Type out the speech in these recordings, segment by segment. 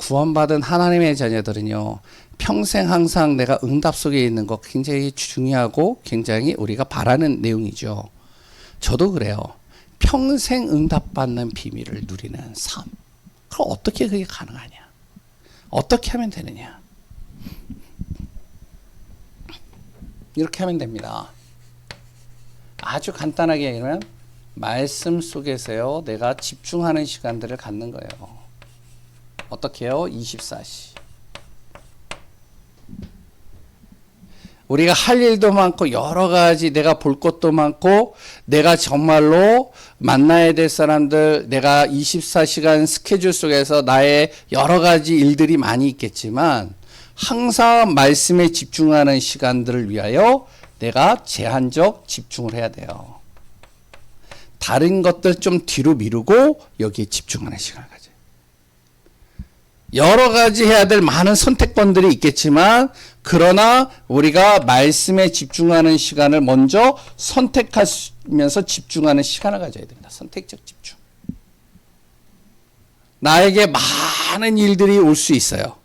구원받은 하나님의 자녀들은요, 평생 항상 내가 응답 속에 있는 거 굉장히 중요하고 굉장히 우리가 바라는 내용이죠. 저도 그래요. 평생 응답받는 비밀을 누리는 삶. 그럼 어떻게 그게 가능하냐? 어떻게 하면 되느냐? 이렇게 하면 됩니다. 아주 간단하게 얘기하면 말씀 속에서요, 내가 집중하는 시간들을 갖는 거예요. 어떻게 해요? 24시. 우리가 할 일도 많고 여러 가지 내가 볼 것도 많고 내가 정말로 만나야 될 사람들, 내가 24시간 스케줄 속에서 나의 여러 가지 일들이 많이 있겠지만 항상 말씀에 집중하는 시간들을 위하여 내가 제한적 집중을 해야 돼요. 다른 것들 좀 뒤로 미루고 여기에 집중하는 시간을 가져요. 여러 가지 해야 될 많은 선택권들이 있겠지만 그러나 우리가 말씀에 집중하는 시간을 먼저 선택하면서 집중하는 시간을 가져야 됩니다. 선택적 집중. 나에게 많은 일들이 올 수 있어요.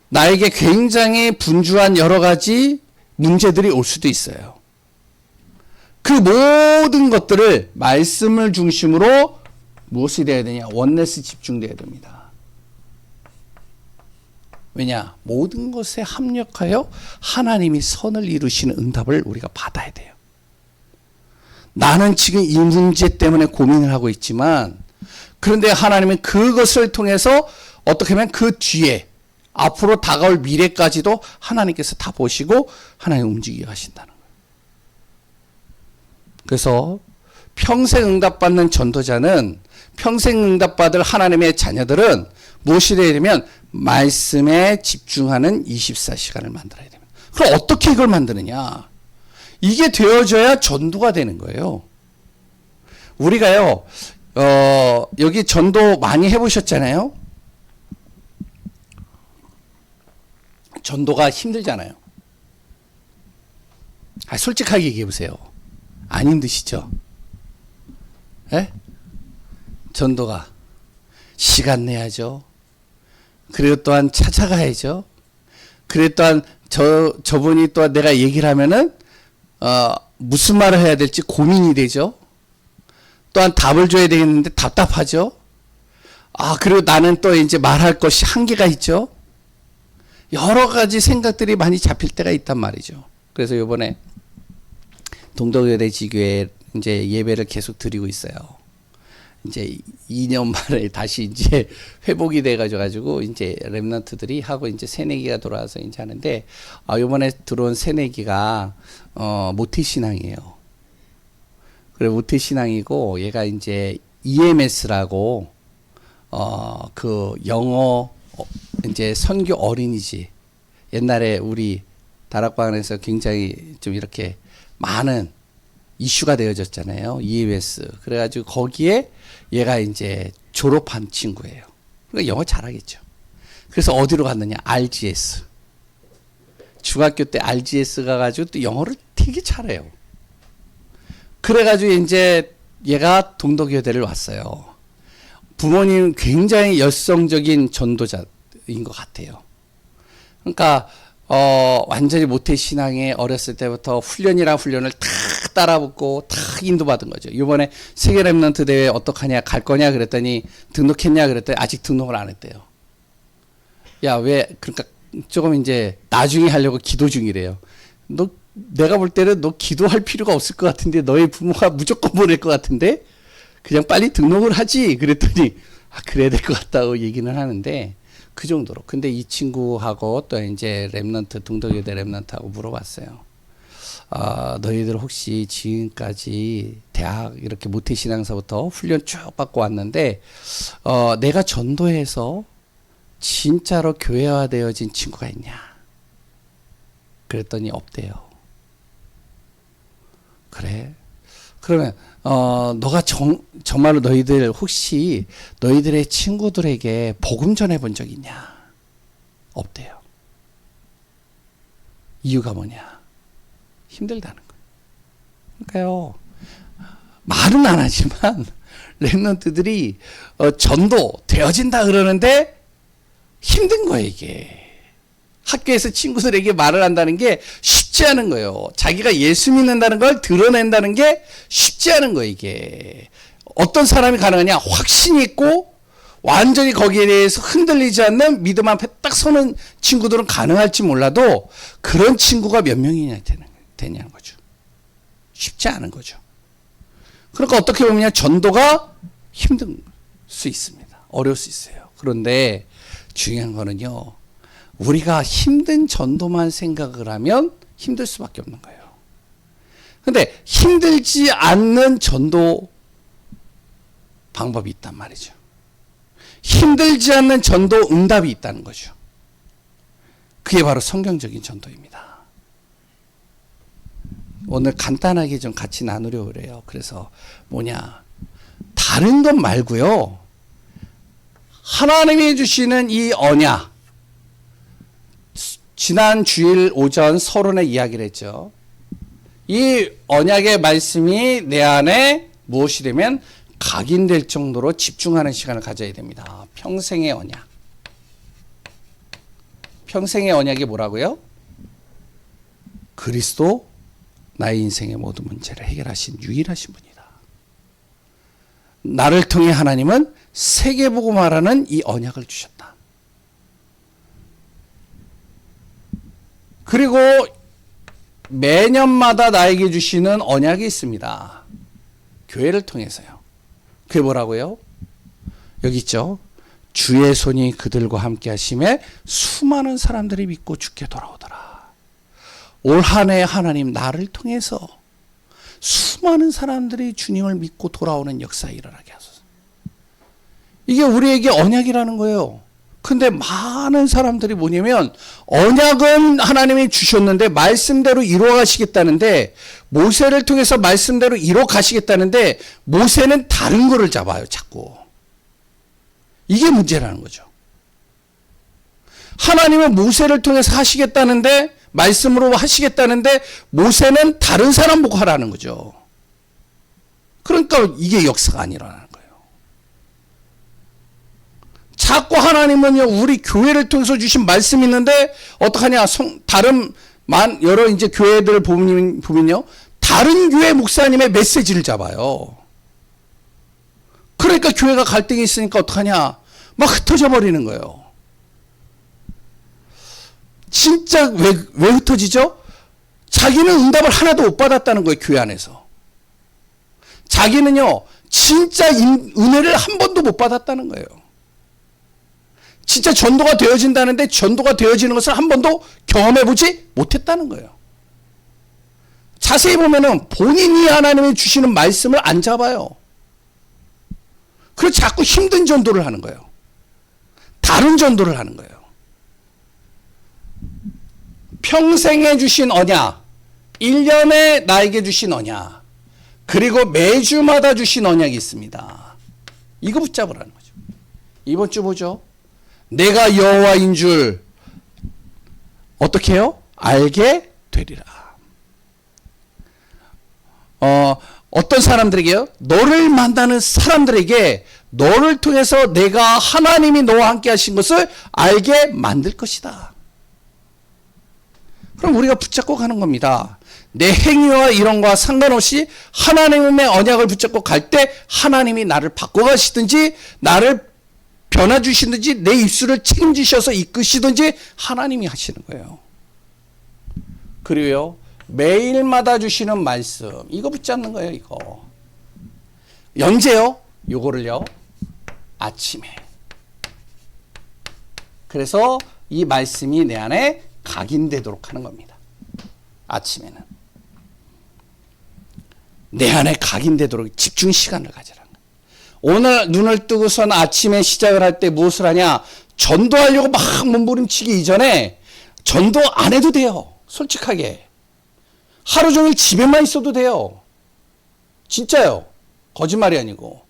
나에게 굉장히 분주한 여러 가지 문제들이 올 수도 있어요. 그 모든 것들을 말씀을 중심으로 무엇이 돼야 되냐? 원네스 집중돼야 됩니다. 왜냐? 모든 것에 합력하여 하나님이 선을 이루시는 응답을 우리가 받아야 돼요. 나는 지금 이 문제 때문에 고민을 하고 있지만 그런데 하나님은 그것을 통해서 어떻게 하면 그 뒤에 앞으로 다가올 미래까지도 하나님께서 다 보시고 하나님 움직이게 하신다는 거예요. 그래서 평생 응답받는 전도자는 평생 응답받을 하나님의 자녀들은 무엇이 되야 되면 말씀에 집중하는 24시간을 만들어야 됩니다. 그럼 어떻게 이걸 만드느냐? 이게 되어져야 전도가 되는 거예요. 우리가요, 여기 전도 많이 해보셨잖아요? 전도가 힘들잖아요. 솔직하게 얘기해 보세요. 안 힘드시죠? 예? 전도가 시간 내야죠. 그리고 또한 찾아가야죠. 그리고 또한 저분이 또 내가 얘기를 하면은 무슨 말을 해야 될지 고민이 되죠. 또한 답을 줘야 되겠는데 답답하죠. 그리고 나는 또 이제 말할 것이 한계가 있죠. 여러 가지 생각들이 많이 잡힐 때가 있단 말이죠. 그래서 이번에 동덕여대 지교회 이제 예배를 계속 드리고 있어요. 이제 2년 만에 다시 이제 회복이 돼가지고 이제 렘넌트들이 하고 이제 새내기가 돌아와서 이제 하는데 이번에 들어온 새내기가 모태신앙이에요. 그래 모태신앙이고 얘가 이제 EMS라고 그 영어 이제 선교 어린이집 옛날에 우리 다락방에서 굉장히 좀 이렇게 많은 이슈가 되어졌잖아요. EMS. 그래가지고 거기에 얘가 이제 졸업한 친구예요. 그러니까 영어 잘하겠죠. 그래서 어디로 갔느냐? RGS. 중학교 때 RGS 가가지고 또 영어를 되게 잘해요. 그래가지고 이제 얘가 동덕여대를 왔어요. 부모님 굉장히 열성적인 전도자인 것 같아요. 그러니까 완전히 모태신앙에 어렸을 때부터 훈련이랑 훈련을 다 따라붙고 다 인도받은 거죠. 이번에 세계 렘넌트 대회 어떡하냐 갈 거냐 그랬더니 등록했냐 그랬더니 아직 등록을 안 했대요. 야, 왜 그러니까 조금 이제 나중에 하려고 기도 중이래요. 내가 볼 때는 너 기도할 필요가 없을 것 같은데 너희 부모가 무조건 보낼 것 같은데 그냥 빨리 등록을 하지 그랬더니 그래야 될 것 같다고 얘기는 하는데 그 정도로. 근데 이 친구하고 또 이제 렘넌트 동덕여대 렘넌트하고 물어봤어요. 너희들 혹시 지금까지 대학 이렇게 모태신앙서부터 훈련 쭉 받고 왔는데 내가 전도해서 진짜로 교회화되어진 친구가 있냐? 그랬더니 없대요. 그래? 그러면 너가 정말로 너희들 혹시 너희들의 친구들에게 복음 전해본 적 있냐? 없대요. 이유가 뭐냐? 힘들다는 거예요. 그러니까요. 말은 안 하지만 렘넌트들이 전도 되어진다 그러는데 힘든 거예요, 이게. 학교에서 친구들에게 말을 한다는 게 쉽지 않은 거예요. 자기가 예수 믿는다는 걸 드러낸다는 게 쉽지 않은 거예요, 이게. 어떤 사람이 가능하냐? 확신이 있고 완전히 거기에 대해서 흔들리지 않는 믿음 앞에 딱 서는 친구들은 가능할지 몰라도 그런 친구가 몇 명이나 되냐는 거죠. 쉽지 않은 거죠. 그러니까 어떻게 보면 전도가 힘든 수 있습니다. 어려울 수 있어요. 그런데 중요한 거는요, 우리가 힘든 전도만 생각을 하면 힘들 수밖에 없는 거예요. 근데 힘들지 않는 전도 방법이 있단 말이죠. 힘들지 않는 전도 응답이 있다는 거죠. 그게 바로 성경적인 전도입니다. 오늘 간단하게 좀 같이 나누려고 그래요. 그래서 뭐냐, 다른 것 말고요, 하나님이 주시는 이 언약, 지난 주일 오전 서론에 이야기를 했죠. 이 언약의 말씀이 내 안에 무엇이 되면 각인될 정도로 집중하는 시간을 가져야 됩니다. 평생의 언약. 평생의 언약이 뭐라고요? 그리스도 나의 인생의 모든 문제를 해결하신 유일하신 분이다. 나를 통해 하나님은 세계복음화라는 이 언약을 주셨다. 그리고 매년마다 나에게 주시는 언약이 있습니다. 교회를 통해서요. 그게 뭐라고요? 여기 있죠. 주의 손이 그들과 함께 하심에 수많은 사람들이 믿고 주께 돌아오더라. 올 한 해 하나님 나를 통해서 수많은 사람들이 주님을 믿고 돌아오는 역사에 일어나게 하소서. 이게 우리에게 언약이라는 거예요. 근데 많은 사람들이 뭐냐면 언약은 하나님이 주셨는데 말씀대로 이루어 가시겠다는데, 모세를 통해서 말씀대로 이루어 가시겠다는데 모세는 다른 거를 잡아요, 자꾸. 이게 문제라는 거죠. 하나님은 모세를 통해서 하시겠다는데, 말씀으로 하시겠다는데 모세는 다른 사람 보고 하라는 거죠. 그러니까 이게 역사가 안 일어나는 거예요. 자꾸 하나님은요, 우리 교회를 통해서 주신 말씀이 있는데 어떡하냐, 다른 여러 이제 교회들 보면요, 다른 교회 목사님의 메시지를 잡아요. 그러니까 교회가 갈등이 있으니까 어떡하냐, 막 흩어져 버리는 거예요. 진짜 왜 흩어지죠? 자기는 응답을 하나도 못 받았다는 거예요, 교회 안에서. 자기는요, 진짜 은혜를 한 번도 못 받았다는 거예요. 진짜 전도가 되어진다는데 전도가 되어지는 것을 한 번도 경험해보지 못했다는 거예요. 자세히 보면은 본인이 하나님이 주시는 말씀을 안 잡아요. 그래서 자꾸 힘든 전도를 하는 거예요. 다른 전도를 하는 거예요. 평생에 주신 언약, 1년에 나에게 주신 언약, 그리고 매주마다 주신 언약이 있습니다. 이거 붙잡으라는 거죠. 이번 주 보죠. 내가 여호와인 줄 어떻게 해요? 알게 되리라. 어떤 사람들에게요? 너를 만나는 사람들에게 너를 통해서 내가 하나님이 너와 함께 하신 것을 알게 만들 것이다. 그럼 우리가 붙잡고 가는 겁니다. 내 행위와 이런 거와 상관없이 하나님의 언약을 붙잡고 갈 때 하나님이 나를 바꿔가시든지 나를 변화주시든지 내 입술을 책임지셔서 이끄시든지 하나님이 하시는 거예요. 그리고요, 매일마다 주시는 말씀, 이거 붙잡는 거예요. 이거 언제요? 요거를요, 아침에. 그래서 이 말씀이 내 안에 각인되도록 하는 겁니다. 아침에는 내 안에 각인되도록 집중 시간을 가지라는 거예요. 오늘 눈을 뜨고선 아침에 시작을 할 때 무엇을 하냐? 전도하려고 막 몸부림치기 이전에 전도 안 해도 돼요. 솔직하게 하루 종일 집에만 있어도 돼요. 진짜요. 거짓말이 아니고.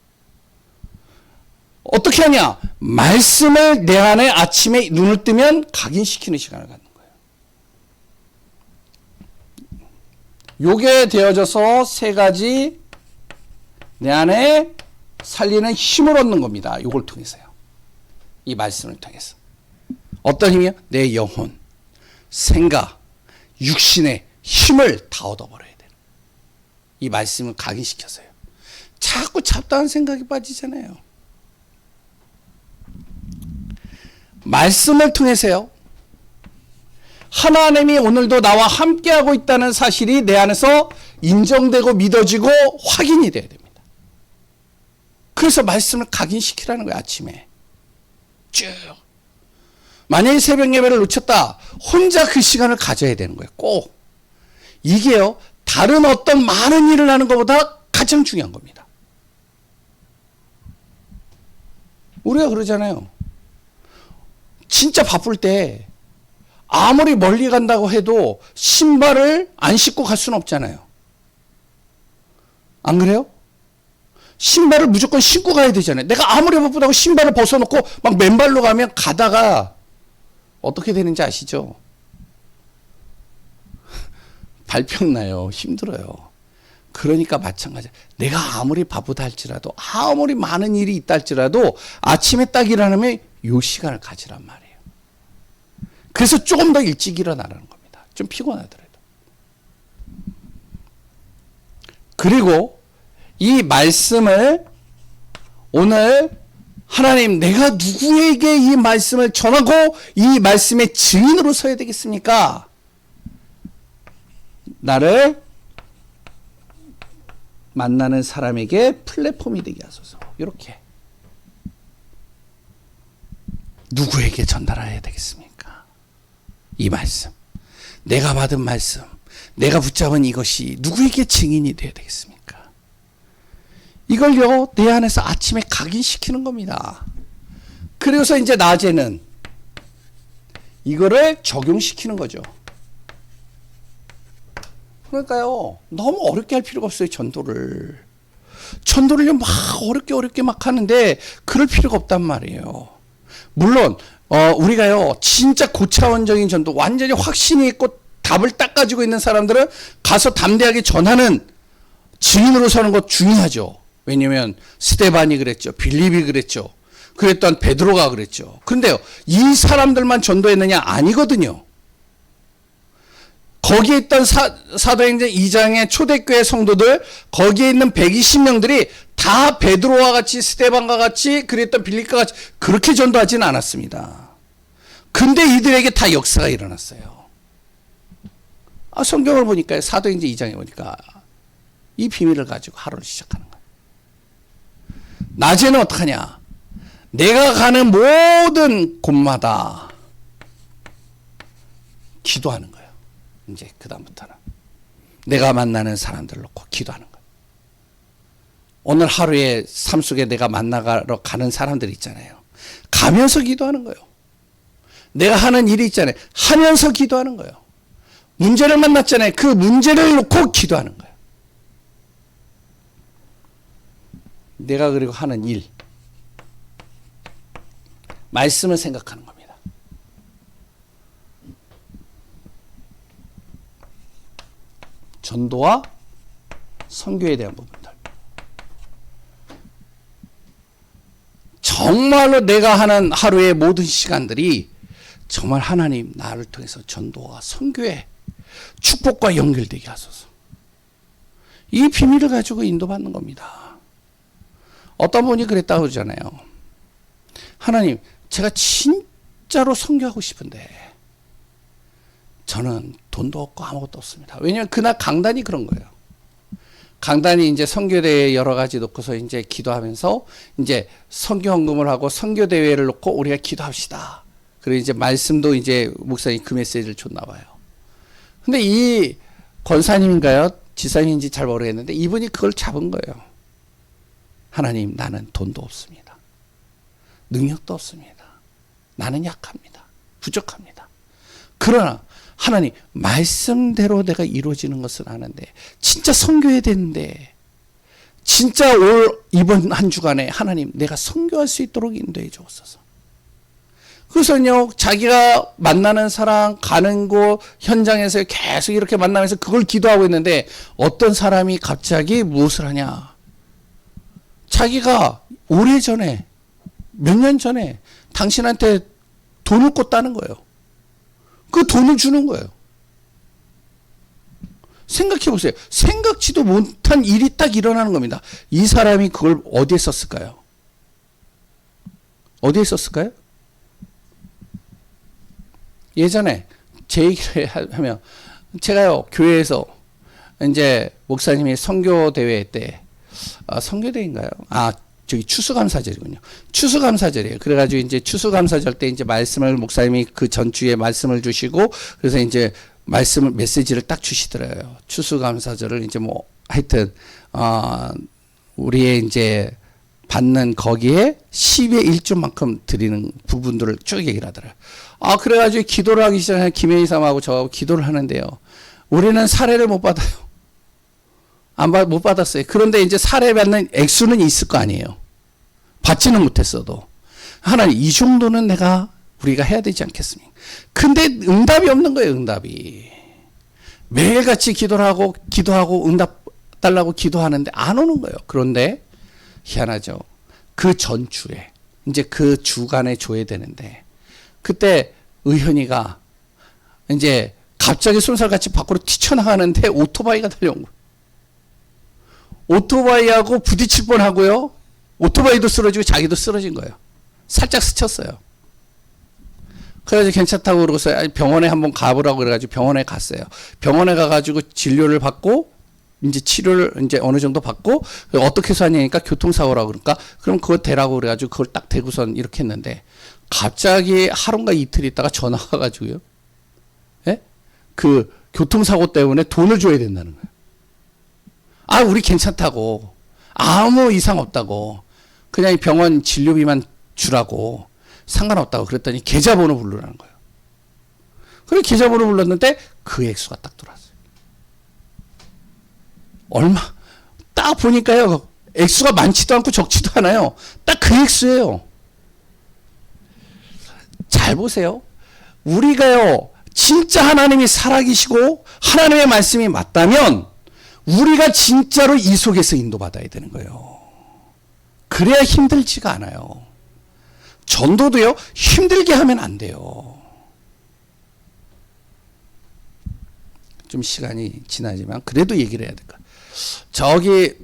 어떻게 하냐? 말씀을 내 안에 아침에 눈을 뜨면 각인시키는 시간을 갖는 거예요. 요게 되어져서 세 가지 내 안에 살리는 힘을 얻는 겁니다. 요걸 통해서요. 이 말씀을 통해서. 어떤 힘이요? 내 영혼, 생각, 육신의 힘을 다 얻어버려야 돼요. 이 말씀을 각인시켜서요. 자꾸 잡다한 생각이 빠지잖아요. 말씀을 통해서요. 하나님이 오늘도 나와 함께하고 있다는 사실이 내 안에서 인정되고 믿어지고 확인이 돼야 됩니다. 그래서 말씀을 각인시키라는 거예요. 아침에 쭉. 만약에 새벽 예배를 놓쳤다. 혼자 그 시간을 가져야 되는 거예요. 꼭. 이게요. 다른 어떤 많은 일을 하는 것보다 가장 중요한 겁니다. 우리가 그러잖아요. 진짜 바쁠 때 아무리 멀리 간다고 해도 신발을 안 신고 갈 수는 없잖아요. 안 그래요? 신발을 무조건 신고 가야 되잖아요. 내가 아무리 바쁘다고 신발을 벗어놓고 막 맨발로 가면 가다가 어떻게 되는지 아시죠? 발병 나요. 힘들어요. 그러니까 마찬가지야. 내가 아무리 바쁘다 할지라도 아무리 많은 일이 있다 할지라도 아침에 딱 일어나면 요 시간을 가지란 말이에요. 그래서 조금 더 일찍 일어나라는 겁니다. 좀 피곤하더라도. 그리고 이 말씀을 오늘 하나님 내가 누구에게 이 말씀을 전하고 이 말씀의 증인으로 서야 되겠습니까? 나를 만나는 사람에게 플랫폼이 되게 하소서. 이렇게. 누구에게 전달해야 되겠습니까? 이 말씀. 내가 받은 말씀. 내가 붙잡은 이것이 누구에게 증인이 되어야 되겠습니까? 이걸요, 내 안에서 아침에 각인시키는 겁니다. 그래서 이제 낮에는 이거를 적용시키는 거죠. 그러니까요, 너무 어렵게 할 필요가 없어요, 전도를. 전도를요, 막 어렵게 막 하는데, 그럴 필요가 없단 말이에요. 물론, 우리가요, 진짜 고차원적인 전도, 완전히 확신이 있고 답을 딱 가지고 있는 사람들은 가서 담대하게 전하는 증인으로 서는 것 중요하죠. 왜냐면, 스데반이 그랬죠. 빌립이 그랬죠. 그랬던 베드로가 그랬죠. 그런데요, 이 사람들만 전도했느냐? 아니거든요. 거기에 있던 사도행전 2장의 초대교회 성도들, 거기에 있는 120명들이 다 베드로와 같이 스데반과 같이 그랬던 빌립과 같이 그렇게 전도하지는 않았습니다. 근데 이들에게 다 역사가 일어났어요. 성경을 보니까 사도행전 2장에 보니까 이 비밀을 가지고 하루를 시작하는 거예요. 낮에는 어떡하냐? 내가 가는 모든 곳마다 기도하는 거예요. 이제 그 다음부터는 내가 만나는 사람들을 놓고 기도하는 거예요. 오늘 하루의 삶 속에 내가 만나러 가는 사람들 있잖아요. 가면서 기도하는 거예요. 내가 하는 일이 있잖아요. 하면서 기도하는 거예요. 문제를 만났잖아요. 그 문제를 놓고 기도하는 거예요. 내가 그리고 하는 일, 말씀을 생각하는 겁니다. 전도와 선교에 대한 부분들. 정말로 내가 하는 하루의 모든 시간들이 정말 하나님 나를 통해서 전도와 선교에 축복과 연결되게 하소서. 이 비밀을 가지고 인도받는 겁니다. 어떤 분이 그랬다고 그러잖아요. 하나님, 제가 진짜로 선교하고 싶은데 저는 돈도 없고 아무것도 없습니다. 왜냐하면 그날 강단이 그런 거예요. 강단이 이제 선교대회 여러 가지 놓고서 이제 기도하면서 이제 선교헌금을 하고 선교대회를 놓고 우리가 기도합시다. 그리고 이제 말씀도 이제 목사님 그 메시지를 줬나 봐요. 근데 이 권사님인가요? 지사님인지 잘 모르겠는데 이분이 그걸 잡은 거예요. 하나님, 나는 돈도 없습니다. 능력도 없습니다. 나는 약합니다. 부족합니다. 그러나 하나님, 말씀대로 내가 이루어지는 것은 아는데 진짜 선교해야 되는데 진짜 이번 한 주간에 하나님 내가 선교할 수 있도록 인도해 주옵소서. 그래서요, 자기가 만나는 사람, 가는 곳, 현장에서 계속 이렇게 만나면서 그걸 기도하고 있는데 어떤 사람이 갑자기 무엇을 하냐? 자기가 오래전에, 몇 년 전에 당신한테 돈을 꿨다는 거예요. 그 돈을 주는 거예요. 생각해 보세요. 생각지도 못한 일이 딱 일어나는 겁니다. 이 사람이 그걸 어디에 썼을까요? 어디에 썼을까요? 예전에 제 얘기를 하면 제가요 교회에서 이제 목사님이 선교 대회 때 선교 대회인가요? 저기 추수감사절이군요. 추수감사절이에요. 그래가지고 이제 추수감사절 때 이제 말씀을 목사님이 그 전주에 말씀을 주시고 그래서 이제 메시지를 딱 주시더래요. 추수감사절을 이제 뭐 하여튼 우리의 이제 받는 거기에 10의 1조만큼 드리는 부분들을 쭉 얘기를 하더라고요. 그래가지고 기도를 하기 전에 김혜희 사모하고 저하고 기도를 하는데요. 우리는 사례를 못 받아요. 못 받았어요. 그런데 이제 사례 받는 액수는 있을 거 아니에요. 받지는 못했어도. 하나님, 이 정도는 우리가 해야 되지 않겠습니까? 근데 응답이 없는 거예요, 응답이. 매일같이 기도하고 응답 달라고 기도하는데 안 오는 거예요. 그런데 희한하죠. 그 전주에 이제 그 주간에 줘야 되는데 그때 의현이가 이제 갑자기 쏜살같이 밖으로 튀쳐나가는데 오토바이가 달려온 거예요. 오토바이하고 부딪힐 뻔하고요. 오토바이도 쓰러지고 자기도 쓰러진 거예요. 살짝 스쳤어요. 그래가지고 괜찮다고 그러고서 병원에 한번 가보라고 그래가지고 병원에 갔어요. 병원에 가가지고 진료를 받고 이제 치료를 이제 어느 정도 받고 어떻게 해서 하냐니까 교통사고라고 그러니까 그럼 그거 대라고 그래가지고 그걸 딱 대고선 이렇게 했는데 갑자기 하루인가 이틀 있다가 전화가 가지고요. 예? 그 교통사고 때문에 돈을 줘야 된다는 거예요. 우리 괜찮다고. 아무 이상 없다고. 그냥 병원 진료비만 주라고. 상관없다고 그랬더니 계좌번호 부르라는 거예요. 그래 계좌번호 불렀는데 그 액수가 딱 들어왔어요. 얼마? 딱 보니까요. 액수가 많지도 않고 적지도 않아요. 딱 그 액수예요. 잘 보세요. 우리가요. 진짜 하나님이 살아계시고 하나님의 말씀이 맞다면 우리가 진짜로 이 속에서 인도받아야 되는 거예요. 그래야 힘들지가 않아요. 전도도요. 힘들게 하면 안 돼요. 좀 시간이 지나지만 그래도 얘기를 해야 될까. 저기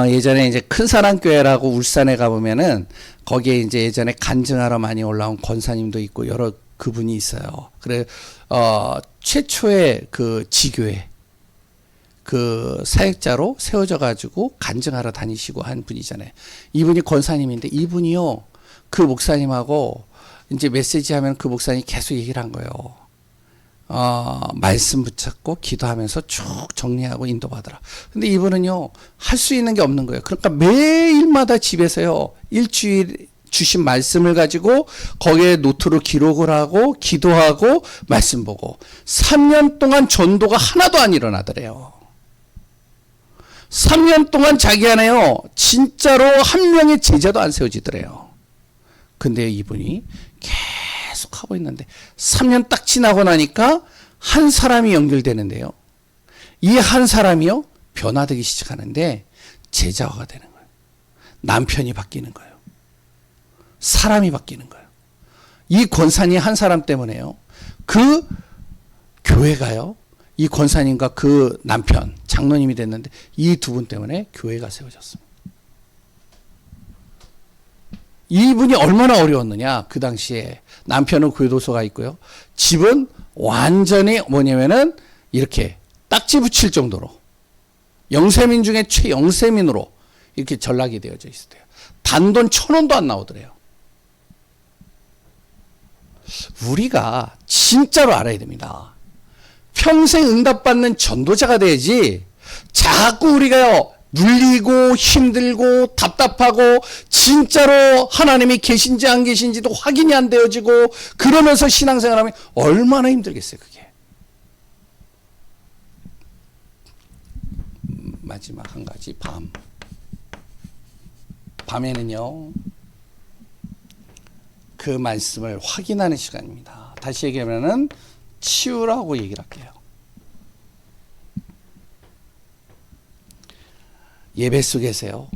예전에 이제 큰사랑교회라고 울산에 가보면은 거기에 이제 예전에 간증하러 많이 올라온 권사님도 있고 여러 그분이 있어요. 그래 최초의 그 지교회 그 사역자로 세워져 가지고 간증하러 다니시고 한 분이잖아요. 이분이 권사님인데 이분이요 그 목사님하고 이제 메시지 하면 그 목사님이 계속 얘기를 한 거예요. 말씀 붙잡고 기도하면서 쭉 정리하고 인도받으라. 근데 이분은요 할 수 있는 게 없는 거예요. 그러니까 매일마다 집에서요 일주일 주신 말씀을 가지고 거기에 노트로 기록을 하고 기도하고 말씀 보고 3년 동안 전도가 하나도 안 일어나더래요. 3년 동안 자기 안에요 진짜로 한 명의 제자도 안 세워지더래요. 근데 이분이 계속 하고 있는데 3년 딱 지나고 나니까 한 사람이 연결되는데요. 이 한 사람이요 변화되기 시작하는데 제자화가 되는 거예요. 남편이 바뀌는 거예요. 사람이 바뀌는 거예요. 이 권사님 한 사람 때문에요. 그 교회가요. 이 권사님과 그 남편 장로님이 됐는데 이 두 분 때문에 교회가 세워졌습니다. 이분이 얼마나 어려웠느냐. 그 당시에 남편은 교도소가 있고요. 집은 완전히 뭐냐면은 이렇게 딱지 붙일 정도로 영세민 중에 최영세민으로 이렇게 전락이 되어져 있어요. 단돈 1,000원도 안 나오더래요. 우리가 진짜로 알아야 됩니다. 평생 응답받는 전도자가 돼야지 자꾸 우리가요 눌리고 힘들고 답답하고 진짜로 하나님이 계신지 안 계신지도 확인이 안 되어지고 그러면서 신앙생활하면 얼마나 힘들겠어요. 그게. 마지막 한 가지 밤에는요 그 말씀을 확인하는 시간입니다. 다시 얘기하면은 치유라고 얘기를 할게요. 예배 속에서요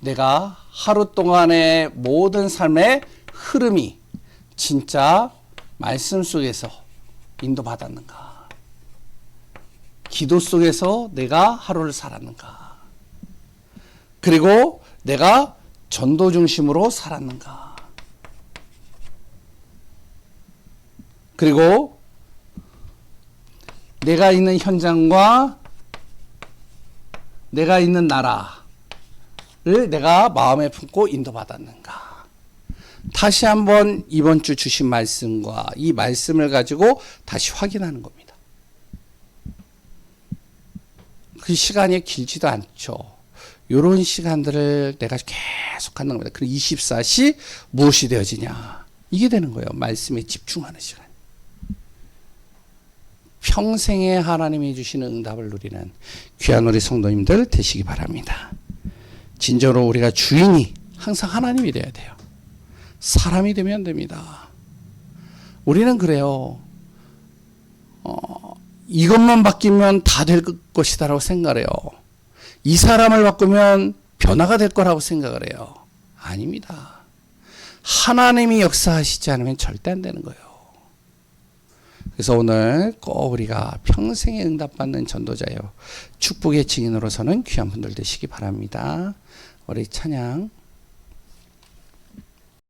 내가 하루 동안의 모든 삶의 흐름이 진짜 말씀 속에서 인도받았는가? 기도 속에서 내가 하루를 살았는가? 그리고 내가 전도 중심으로 살았는가? 그리고 내가 있는 현장과 내가 있는 나라를 내가 마음에 품고 인도받았는가? 다시 한번 이번 주 주신 말씀과 이 말씀을 가지고 다시 확인하는 겁니다. 그 시간이 길지도 않죠. 이런 시간들을 내가 계속 하는 겁니다. 그리고 24시 무엇이 되어지냐? 이게 되는 거예요. 말씀에 집중하는 시간. 평생에 하나님이 주시는 응답을 누리는 귀한 우리 성도님들 되시기 바랍니다. 진정으로 우리가 주인이 항상 하나님이 되어야 돼요. 사람이 되면 안 됩니다. 우리는 그래요. 이것만 바뀌면 다 될 것이다라고 생각을 해요. 이 사람을 바꾸면 변화가 될 거라고 생각을 해요. 아닙니다. 하나님이 역사하시지 않으면 절대 안 되는 거예요. 그래서 오늘 꼭 우리가 평생에 응답받는 전도자요 축복의 증인으로서는 귀한 분들 되시기 바랍니다. 우리 찬양